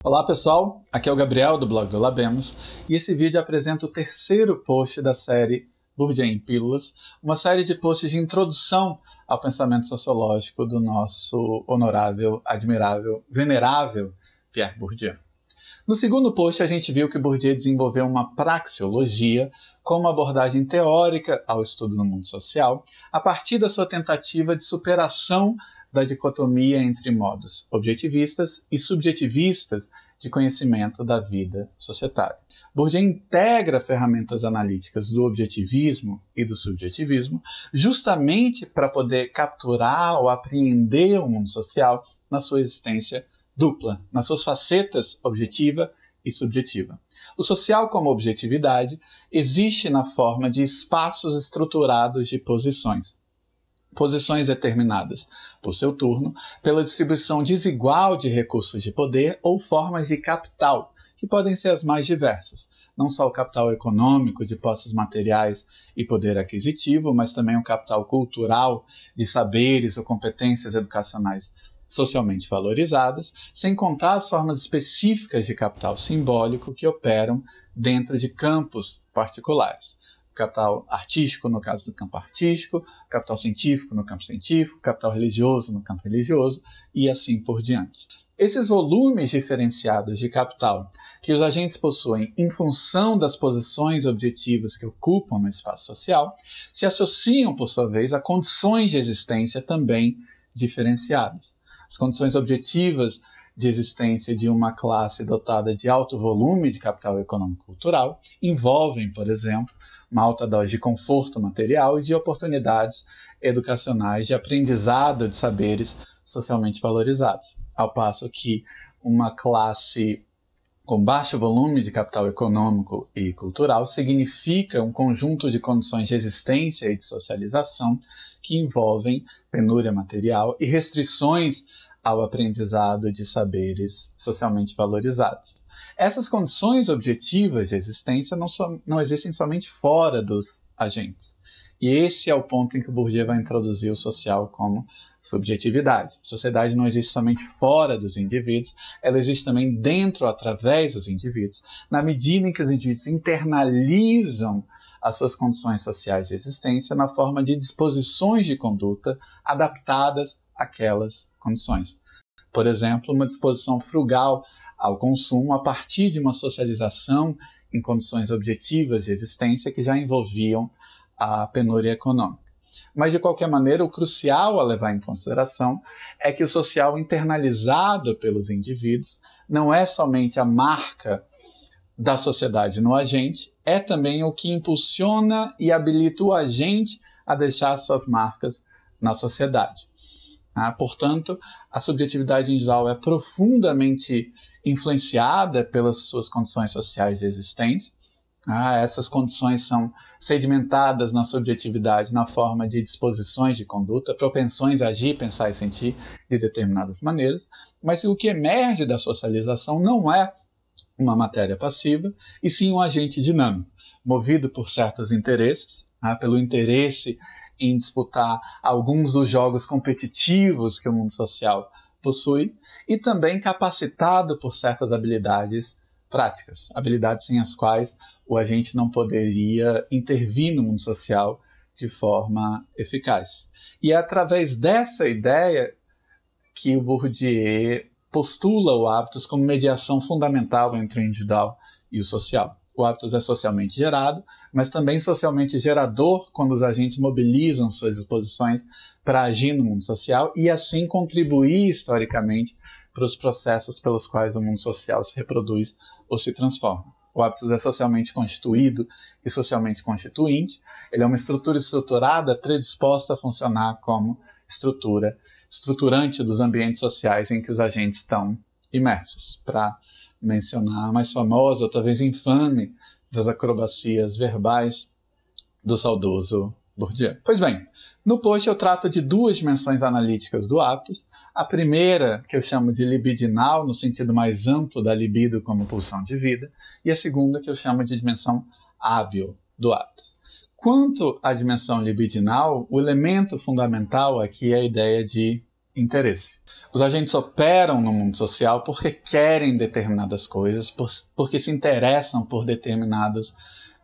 Olá pessoal, aqui é o Gabriel do blog do Labemos e esse vídeo apresenta o terceiro post da série Bourdieu em Pílulas, uma série de posts de introdução ao pensamento sociológico do nosso honorável, admirável, venerável Pierre Bourdieu. No segundo post a gente viu que Bourdieu desenvolveu uma praxeologia como abordagem teórica ao estudo do mundo social, a partir da sua tentativa de superação da dicotomia entre modos objetivistas e subjetivistas de conhecimento da vida societária. Bourdieu integra ferramentas analíticas do objetivismo e do subjetivismo justamente para poder capturar ou apreender o mundo social na sua existência dupla, nas suas facetas objetiva e subjetiva. O social como objetividade existe na forma de espaços estruturados de posições determinadas por seu turno, pela distribuição desigual de recursos de poder ou formas de capital, que podem ser as mais diversas. Não só o capital econômico de posses materiais e poder aquisitivo, mas também o capital cultural de saberes ou competências educacionais socialmente valorizadas, sem contar as formas específicas de capital simbólico que operam dentro de campos particulares. Capital artístico no caso do campo artístico, capital científico no campo científico, capital religioso no campo religioso e assim por diante. Esses volumes diferenciados de capital que os agentes possuem em função das posições objetivas que ocupam no espaço social se associam, por sua vez, a condições de existência também diferenciadas. As condições objetivas de existência de uma classe dotada de alto volume de capital econômico-cultural envolvem, por exemplo, uma alta dose de conforto material e de oportunidades educacionais de aprendizado de saberes socialmente valorizados, ao passo que uma classe com baixo volume de capital econômico e cultural significa um conjunto de condições de existência e de socialização que envolvem penúria material e restrições ao aprendizado de saberes socialmente valorizados. Essas condições objetivas de existência não existem somente fora dos agentes. E esse é o ponto em que Bourdieu vai introduzir o social como subjetividade. A sociedade não existe somente fora dos indivíduos, ela existe também dentro, através dos indivíduos, na medida em que os indivíduos internalizam as suas condições sociais de existência na forma de disposições de conduta adaptadas àquelas condições. Por exemplo, uma disposição frugal ao consumo a partir de uma socialização em condições objetivas de existência que já envolviam a penúria econômica. Mas, de qualquer maneira, o crucial a levar em consideração é que o social internalizado pelos indivíduos não é somente a marca da sociedade no agente, é também o que impulsiona e habilita o agente a deixar suas marcas na sociedade. Portanto, a subjetividade individual é profundamente influenciada pelas suas condições sociais de existência. Essas condições são sedimentadas na subjetividade na forma de disposições de conduta, propensões a agir, pensar e sentir de determinadas maneiras, mas o que emerge da socialização não é uma matéria passiva, e sim um agente dinâmico, movido por certos interesses, pelo interesse em disputar alguns dos jogos competitivos que o mundo social possui, e também capacitado por certas habilidades práticas, habilidades sem as quais o agente não poderia intervir no mundo social de forma eficaz. E é através dessa ideia que o Bourdieu postula o hábitos como mediação fundamental entre o individual e o social. O hábitos é socialmente gerado, mas também socialmente gerador quando os agentes mobilizam suas disposições para agir no mundo social e assim contribuir historicamente para os processos pelos quais o mundo social se reproduz ou se transforma. O hábitos é socialmente constituído e socialmente constituinte. Ele é uma estrutura estruturada predisposta a funcionar como estruturante dos ambientes sociais em que os agentes estão imersos. Para mencionar a mais famosa, ou talvez infame, das acrobacias verbais do saudoso Bourdieu. Pois bem, no post eu trato de duas dimensões analíticas do hábitos. A primeira, que eu chamo de libidinal, no sentido mais amplo da libido como pulsão de vida, e a segunda, que eu chamo de dimensão hábil do hábitos. Quanto à dimensão libidinal, o elemento fundamental aqui é a ideia de interesse. Os agentes operam no mundo social porque querem determinadas coisas, porque se interessam por determinados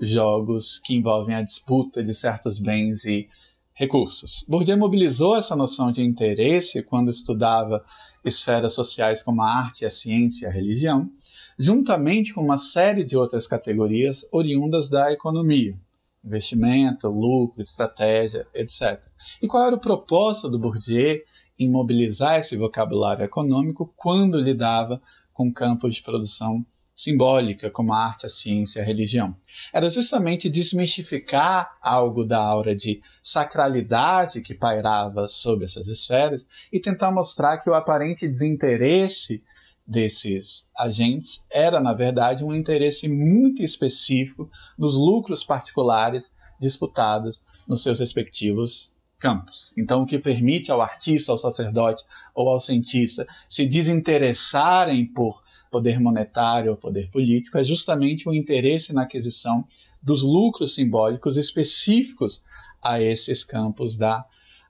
jogos que envolvem a disputa de certos bens e recursos. Bourdieu mobilizou essa noção de interesse quando estudava esferas sociais como a arte, a ciência e a religião, juntamente com uma série de outras categorias oriundas da economia: investimento, lucro, estratégia, etc. E qual era o propósito do Bourdieu em mobilizar esse vocabulário econômico quando lidava com campos de produção simbólica, como a arte, a ciência e a religião? Era justamente desmistificar algo da aura de sacralidade que pairava sobre essas esferas e tentar mostrar que o aparente desinteresse desses agentes era, na verdade, um interesse muito específico nos lucros particulares disputados nos seus respectivos campos. Então, o que permite ao artista, ao sacerdote ou ao cientista se desinteressarem por poder monetário ou poder político é justamente o interesse na aquisição dos lucros simbólicos específicos a esses campos da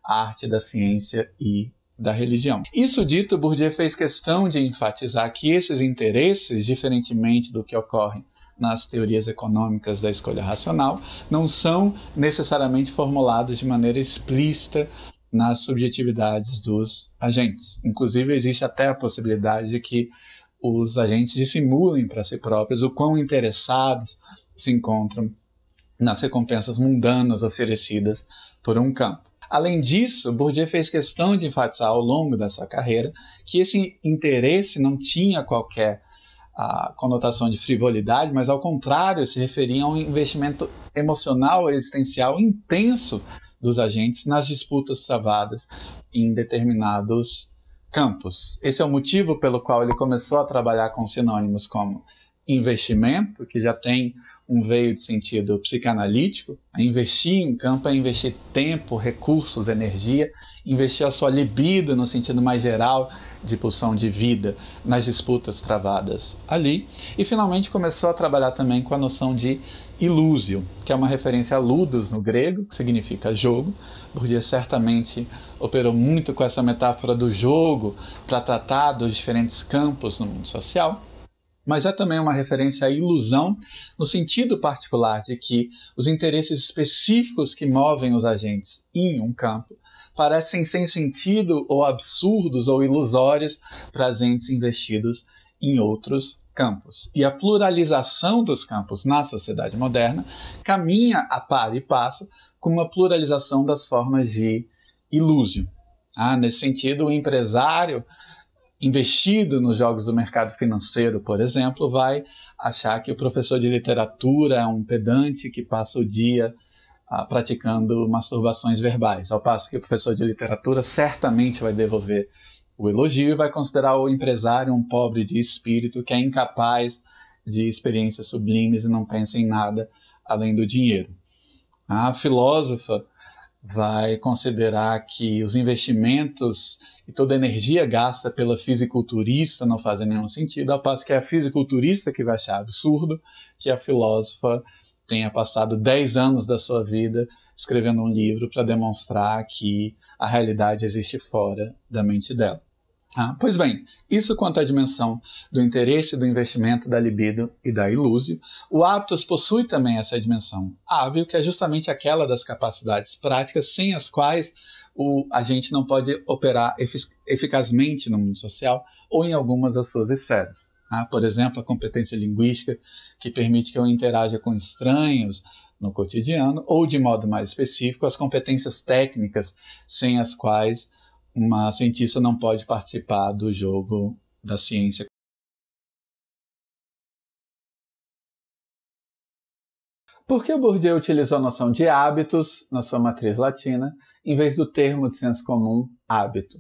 arte, da ciência e da religião. Isso dito, Bourdieu fez questão de enfatizar que esses interesses, diferentemente do que ocorre nas teorias econômicas da escolha racional, não são necessariamente formulados de maneira explícita nas subjetividades dos agentes. Inclusive, existe até a possibilidade de que os agentes dissimulem para si próprios o quão interessados se encontram nas recompensas mundanas oferecidas por um campo. Além disso, Bourdieu fez questão de enfatizar ao longo da sua carreira que esse interesse não tinha qualquer conotação de frivolidade, mas ao contrário, se referia a um investimento emocional e existencial intenso dos agentes nas disputas travadas em determinados campos. Esse é o motivo pelo qual ele começou a trabalhar com sinônimos como investimento, que já tem um veio de sentido psicanalítico. Investir em campo é investir tempo, recursos, energia, investir a sua libido no sentido mais geral de pulsão de vida nas disputas travadas ali. E finalmente começou a trabalhar também com a noção de ilúsio, que é uma referência a ludus no grego, que significa jogo. Bourdieu certamente operou muito com essa metáfora do jogo para tratar dos diferentes campos no mundo social. Mas é também uma referência à ilusão, no sentido particular de que os interesses específicos que movem os agentes em um campo parecem sem sentido ou absurdos ou ilusórios para agentes investidos em outros campos. E a pluralização dos campos na sociedade moderna caminha a par e passo com uma pluralização das formas de ilúsio. Nesse sentido, o empresário investido nos jogos do mercado financeiro, por exemplo, vai achar que o professor de literatura é um pedante que passa o dia praticando masturbações verbais, ao passo que o professor de literatura certamente vai devolver o elogio e vai considerar o empresário um pobre de espírito que é incapaz de experiências sublimes e não pensa em nada além do dinheiro. A filósofa vai considerar que os investimentos e toda a energia gasta pela fisiculturista não fazem nenhum sentido, ao passo que é a fisiculturista que vai achar absurdo que a filósofa tenha passado 10 anos da sua vida escrevendo um livro para demonstrar que a realidade existe fora da mente dela. Pois bem, isso quanto à dimensão do interesse, do investimento, da libido e da ilúsio. O hábitos possui também essa dimensão hábil, que é justamente aquela das capacidades práticas sem as quais o agente não pode operar eficazmente no mundo social ou em algumas das suas esferas. Por exemplo, a competência linguística, que permite que eu interaja com estranhos no cotidiano, ou, de modo mais específico, as competências técnicas sem as quais uma cientista não pode participar do jogo da ciência. Por que o Bourdieu utilizou a noção de hábitos na sua matriz latina, em vez do termo de senso comum hábito?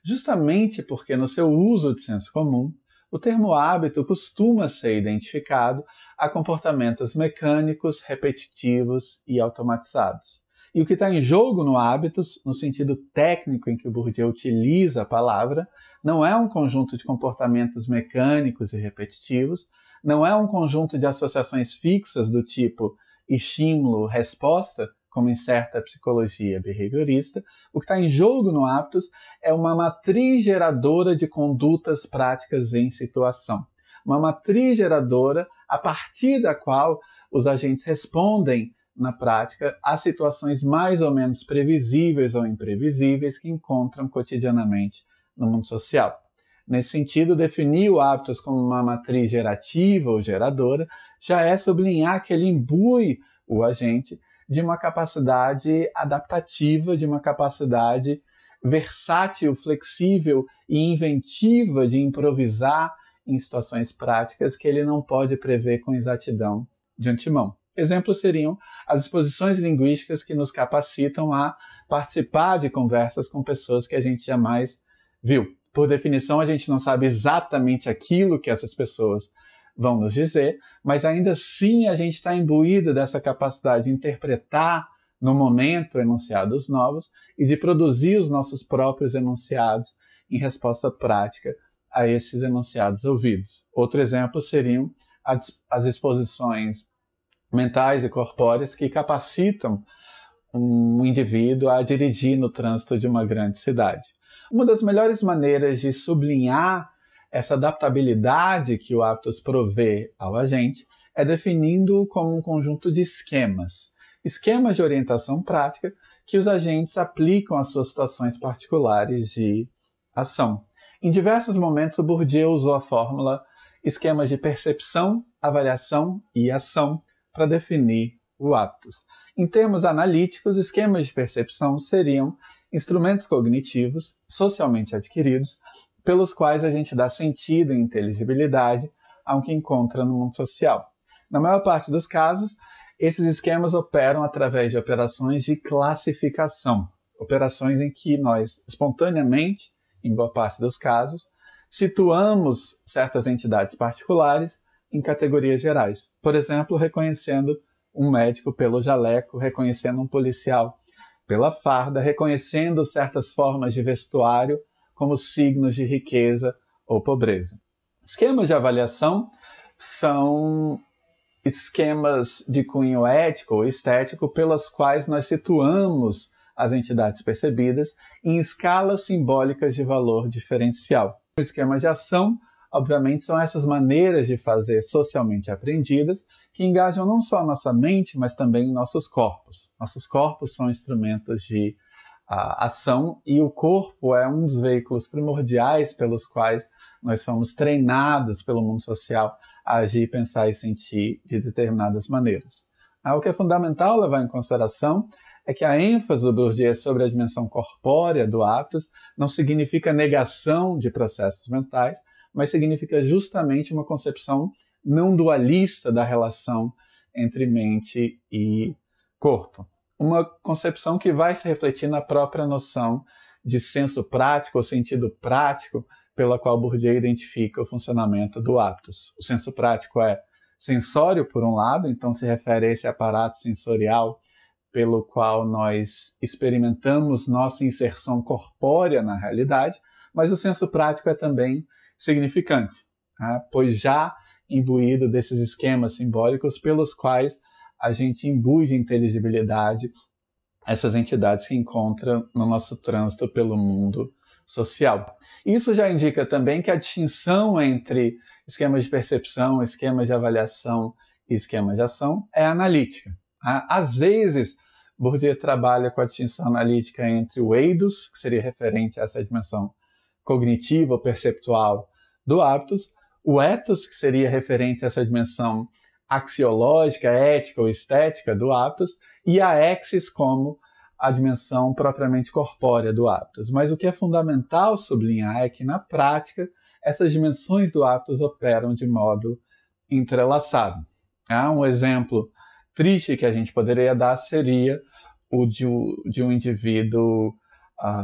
Justamente porque no seu uso de senso comum, o termo hábito costuma ser identificado a comportamentos mecânicos, repetitivos e automatizados. E o que está em jogo no hábitos, no sentido técnico em que o Bourdieu utiliza a palavra, não é um conjunto de comportamentos mecânicos e repetitivos, não é um conjunto de associações fixas do tipo estímulo-resposta, como em certa psicologia behaviorista, o que está em jogo no Aptos é uma matriz geradora de condutas práticas em situação. Uma matriz geradora a partir da qual os agentes respondem na prática a situações mais ou menos previsíveis ou imprevisíveis que encontram cotidianamente no mundo social. Nesse sentido, definir o Aptos como uma matriz gerativa ou geradora já é sublinhar que ele imbui o agente de uma capacidade adaptativa, de uma capacidade versátil, flexível e inventiva de improvisar em situações práticas que ele não pode prever com exatidão de antemão. Exemplos seriam as exposições linguísticas que nos capacitam a participar de conversas com pessoas que a gente jamais viu. Por definição, a gente não sabe exatamente aquilo que essas pessoas vão nos dizer, mas ainda assim a gente está imbuído dessa capacidade de interpretar no momento enunciados novos e de produzir os nossos próprios enunciados em resposta prática a esses enunciados ouvidos. Outro exemplo seriam as exposições mentais e corpóreas que capacitam um indivíduo a dirigir no trânsito de uma grande cidade. Uma das melhores maneiras de sublinhar essa adaptabilidade que o Aptos provê ao agente é definindo-o como um conjunto de esquemas. Esquemas de orientação prática que os agentes aplicam às suas situações particulares de ação. Em diversos momentos, o Bourdieu usou a fórmula esquemas de percepção, avaliação e ação para definir o Aptos. Em termos analíticos, esquemas de percepção seriam instrumentos cognitivos socialmente adquiridos pelos quais a gente dá sentido e inteligibilidade ao que encontra no mundo social. Na maior parte dos casos, esses esquemas operam através de operações de classificação, operações em que nós, espontaneamente, em boa parte dos casos, situamos certas entidades particulares em categorias gerais. Por exemplo, reconhecendo um médico pelo jaleco, reconhecendo um policial pela farda, reconhecendo certas formas de vestuário como signos de riqueza ou pobreza. Esquemas de avaliação são esquemas de cunho ético ou estético pelas quais nós situamos as entidades percebidas em escalas simbólicas de valor diferencial. O esquema de ação, obviamente, são essas maneiras de fazer socialmente aprendidas que engajam não só a nossa mente, mas também nossos corpos. Nossos corpos são instrumentos de ação e o corpo é um dos veículos primordiais pelos quais nós somos treinados pelo mundo social a agir, pensar e sentir de determinadas maneiras. O que é fundamental levar em consideração é que a ênfase do Bourdieu sobre a dimensão corpórea do Aptos não significa negação de processos mentais, mas significa justamente uma concepção não dualista da relação entre mente e corpo. Uma concepção que vai se refletir na própria noção de senso prático ou sentido prático pela qual Bourdieu identifica o funcionamento do Aptos. O senso prático é sensório, por um lado, então se refere a esse aparato sensorial pelo qual nós experimentamos nossa inserção corpórea na realidade, mas o senso prático é também significante, pois já imbuído desses esquemas simbólicos pelos quais a gente imbui de inteligibilidade essas entidades que encontram no nosso trânsito pelo mundo social. Isso já indica também que a distinção entre esquemas de percepção, esquemas de avaliação e esquemas de ação é analítica. Às vezes, Bourdieu trabalha com a distinção analítica entre o eidos, que seria referente a essa dimensão cognitiva ou perceptual do Aptos, o ethos, que seria referente a essa dimensão axiológica, ética ou estética do Aptos, e a exis como a dimensão propriamente corpórea do Aptos. Mas o que é fundamental sublinhar é que, na prática, essas dimensões do Aptos operam de modo entrelaçado. Um exemplo triste que a gente poderia dar seria o de um indivíduo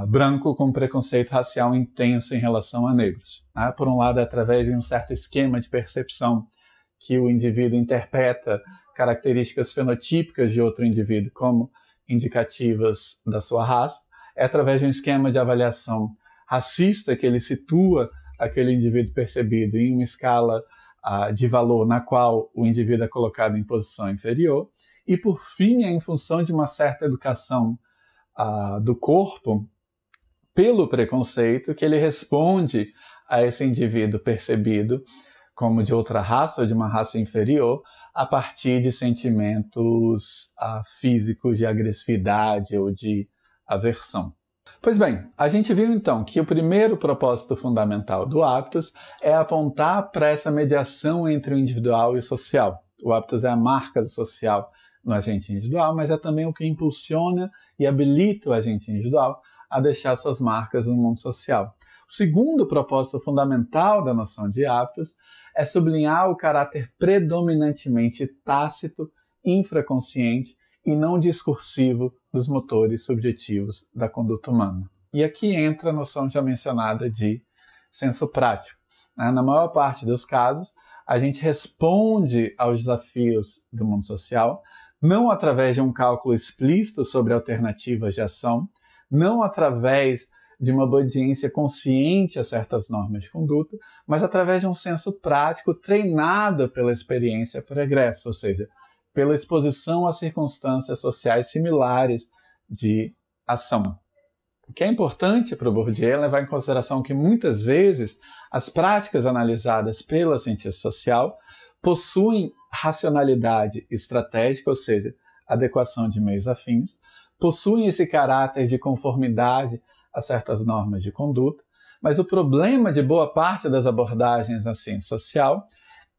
branco com preconceito racial intenso em relação a negros. Por um lado, através de um certo esquema de percepção que o indivíduo interpreta características fenotípicas de outro indivíduo como indicativas da sua raça, é através de um esquema de avaliação racista que ele situa aquele indivíduo percebido em uma escala de valor na qual o indivíduo é colocado em posição inferior, E, por fim, é em função de uma certa educação do corpo pelo preconceito que ele responde a esse indivíduo percebido como de outra raça ou de uma raça inferior a partir de sentimentos físicos de agressividade ou de aversão. Pois bem, a gente viu então que o primeiro propósito fundamental do Aptos é apontar para essa mediação entre o individual e o social. O Aptos é a marca do social no agente individual, mas é também o que impulsiona e habilita o agente individual a deixar suas marcas no mundo social. O segundo propósito fundamental da noção de Aptos é sublinhar o caráter predominantemente tácito, infraconsciente e não discursivo dos motores subjetivos da conduta humana. E aqui entra a noção já mencionada de senso prático. Na maior parte dos casos, a gente responde aos desafios do mundo social não através de um cálculo explícito sobre alternativas de ação, não através de uma obediência consciente a certas normas de conduta, mas através de um senso prático treinado pela experiência pregressa, ou seja, pela exposição a circunstâncias sociais similares de ação. O que é importante para o Bourdieu é levar em consideração que muitas vezes as práticas analisadas pela ciência social possuem racionalidade estratégica, ou seja, adequação de meios a fins, possuem esse caráter de conformidade a certas normas de conduta, mas o problema de boa parte das abordagens na ciência social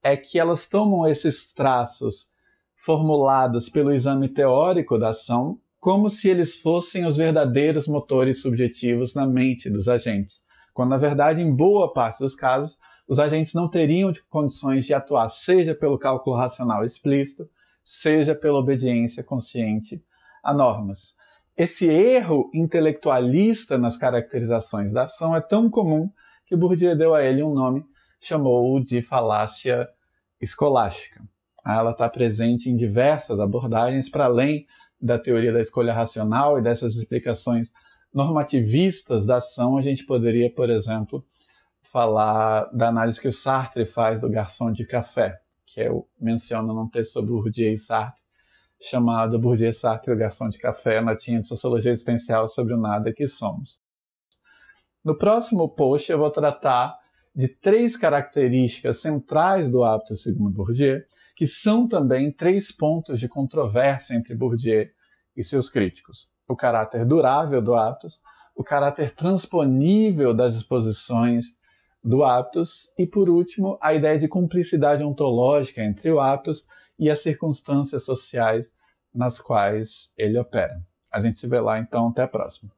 é que elas tomam esses traços formulados pelo exame teórico da ação como se eles fossem os verdadeiros motores subjetivos na mente dos agentes, quando na verdade, em boa parte dos casos, os agentes não teriam condições de atuar, seja pelo cálculo racional explícito, seja pela obediência consciente a normas. Esse erro intelectualista nas caracterizações da ação é tão comum que Bourdieu deu a ele um nome, chamou-o de falácia escolástica. Ela está presente em diversas abordagens, para além da teoria da escolha racional e dessas explicações normativistas da ação. A gente poderia, por exemplo, falar da análise que o Sartre faz do garçom de café, que eu menciono num texto sobre Bourdieu e Sartre, chamado Bourdieu, Sartre e o Garçom de Café, notinha de Sociologia Existencial sobre o Nada que Somos. No próximo post eu vou tratar de 3 características centrais do Aptos segundo Bourdieu, que são também 3 pontos de controvérsia entre Bourdieu e seus críticos. O caráter durável do Aptos, o caráter transponível das exposições do Aptos e, por último, a ideia de cumplicidade ontológica entre o Aptos e as circunstâncias sociais nas quais ele opera. A gente se vê lá, então. Até a próxima.